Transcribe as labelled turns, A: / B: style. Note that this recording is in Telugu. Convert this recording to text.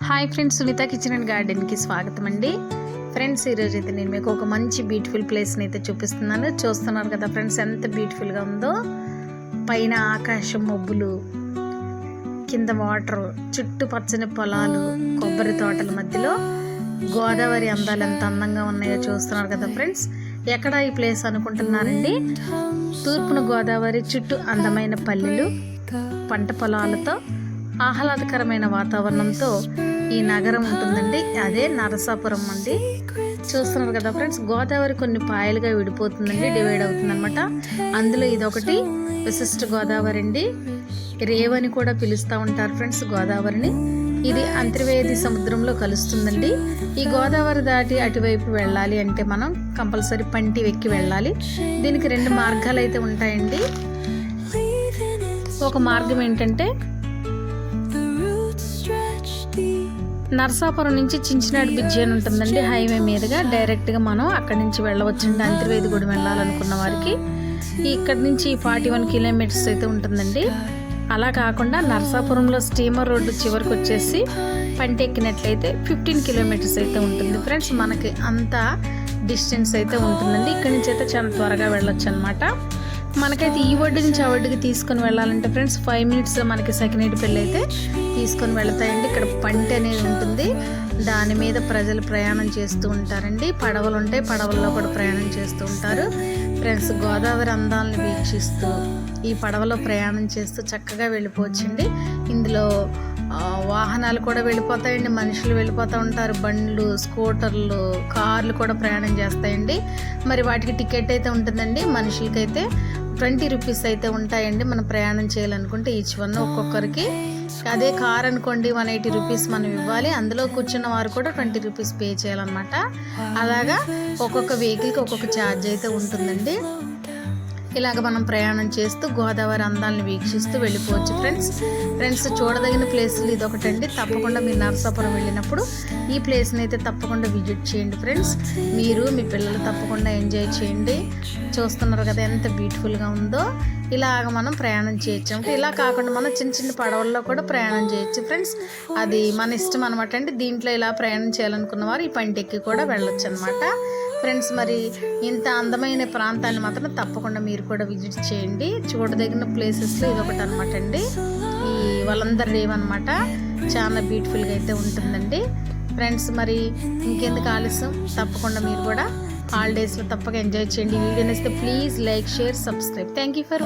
A: Hi friends, Sunitha kitchen and గార్డెన్కి స్వాగతం అండి. ఫ్రెండ్స్, ఈరోజు అయితే నేను మీకు ఒక మంచి బ్యూటిఫుల్ ప్లేస్ని అయితే చూపిస్తున్నాను. చూస్తున్నారు కదా ఫ్రెండ్స్, ఎంత బ్యూటిఫుల్గా ఉందో. పైన ఆకాశం, మబ్బులు, కింద వాటర్, చుట్టూ పచ్చని పొలాలు, కొబ్బరి తోటల మధ్యలో గోదావరి అందాలు ఎంత అందంగా ఉన్నాయో చూస్తున్నారు కదా ఫ్రెండ్స్. ఎక్కడ ఈ ప్లేస్ అనుకుంటున్నారండి? తూర్పున గోదావరి, చుట్టూ అందమైన పల్లెలు, పంట పొలాలతో ఆహ్లాదకరమైన వాతావరణంతో ఈ నగరం ఉంటుందండి. అదే నరసాపురం అండి. చూస్తున్నారు కదా ఫ్రెండ్స్, గోదావరి కొన్ని పాయలుగా విడిపోతుందండి, డివైడ్ అవుతుందన్నమాట. అందులో ఇదొకటి విశిష్ట గోదావరి అండి. రేవని కూడా పిలుస్తూ ఉంటారు ఫ్రెండ్స్ గోదావరిని. ఇది అంతర్వేది సముద్రంలో కలుస్తుందండి. ఈ గోదావరి దాటి అటువైపు వెళ్ళాలి అంటే మనం కంపల్సరీ పంటి వెక్కి వెళ్ళాలి. దీనికి 2 మార్గాలు అయితే ఉంటాయండి. ఒక మార్గం ఏంటంటే నరసాపురం నుంచి చించినాడు బ్రిడ్జి అని ఉంటుందండి. హైవే మీదుగా డైరెక్ట్గా మనం అక్కడి నుంచి వెళ్ళవచ్చండి. అంతర్వేది గుడి వెళ్ళాలనుకున్న వారికి ఇక్కడి నుంచి 41 కిలోమీటర్స్ అయితే ఉంటుందండి. అలా కాకుండా నరసాపురంలో స్టీమర్ రోడ్డు చివరికి వచ్చేసి పంట ఎక్కినట్లయితే 15 కిలోమీటర్స్ అయితే ఉంటుంది ఫ్రెండ్స్. మనకి అంత డిస్టెన్స్ అయితే ఉంటుందండి. ఇక్కడి నుంచి అయితే చాలా త్వరగా వెళ్ళొచ్చు అనమాట. మనకైతే ఈ ఒడ్డు నుంచి ఆ ఒడ్డుకి తీసుకొని వెళ్ళాలంటే ఫ్రెండ్స్ 5 మినిట్స్లో మనకి సెకండ్ పెళ్ళి అయితే తీసుకొని వెళ్తాయండి. ఇక్కడ పంట అనేది ఉంటుంది, దాని మీద ప్రజలు ప్రయాణం చేస్తూ ఉంటారండి. పడవలు ఉంటాయి, పడవల్లో కూడా ప్రయాణం చేస్తూ ఉంటారు ఫ్రెండ్స్. గోదావరి అందాలను వీక్షిస్తూ ఈ పడవలో ప్రయాణం చేస్తూ చక్కగా వెళ్ళిపోవచ్చండి. ఇందులో వాహనాలు కూడా వెళ్ళిపోతాయండి, మనుషులు వెళ్ళిపోతూ ఉంటారు, బండ్లు, స్కూటర్లు, కార్లు కూడా ప్రయాణం చేస్తాయండి. మరి వాటికి టికెట్ అయితే ఉంటుందండి. మనుషులకైతే 20 రూపీస్ అయితే ఉంటాయండి. మనం ప్రయాణం చేయాలనుకుంటే ఈచ్ వన్ ఒక్కొక్కరికి. అదే కార్ అనుకోండి 180 రూపీస్ మనం ఇవ్వాలి. అందులో కూర్చున్న వారు కూడా 20 రూపీస్ పే చేయాలన్నమాట. అలాగా ఒక్కొక్క వెహికల్కి ఒక్కొక్క ఛార్జ్ అయితే ఉంటుందండి. ఇలాగ మనం ప్రయాణం చేస్తూ గోదావరి అందాలను వీక్షిస్తూ వెళ్ళిపోవచ్చు ఫ్రెండ్స్. చూడదగిన ప్లేసులు ఇదొకటండి. తప్పకుండా మీరు నరసాపురం వెళ్ళినప్పుడు ఈ ప్లేస్ని అయితే తప్పకుండా విజిట్ చేయండి ఫ్రెండ్స్. మీరు మీ పిల్లలు తప్పకుండా ఎంజాయ్ చేయండి. చూస్తున్నారు కదా ఎంత బ్యూటిఫుల్గా ఉందో. ఇలాగ మనం ప్రయాణం చేయొచ్చు. అంటే ఇలా కాకుండా మనం చిన్న చిన్న పడవల్లో కూడా ప్రయాణం చేయొచ్చు ఫ్రెండ్స్. అది మన ఇష్టం అనమాట అండి. దీంట్లో ఇలా ప్రయాణం చేయాలనుకున్న వారు ఈ పంటెక్కి కూడా వెళ్ళొచ్చు అనమాట ఫ్రెండ్స్. మరి ఇంత అందమైన ప్రాంతాన్ని మాత్రం తప్పకుండా మీరు కూడా విజిట్ చేయండి. చూడదగిన ప్లేసెస్లో ఇదొకటి అనమాట అండి. ఈ వాళ్ళందరి రేవ్ అనమాట, చాలా బ్యూటిఫుల్గా అయితే ఉంటుందండి ఫ్రెండ్స్. మరి ఇంకెందుకు ఆలస్యం, తప్పకుండా మీరు కూడా హాలిడేస్లో తప్పక ఎంజాయ్ చేయండి. వీడియో నచ్చితే please like, share, subscribe. Thank you for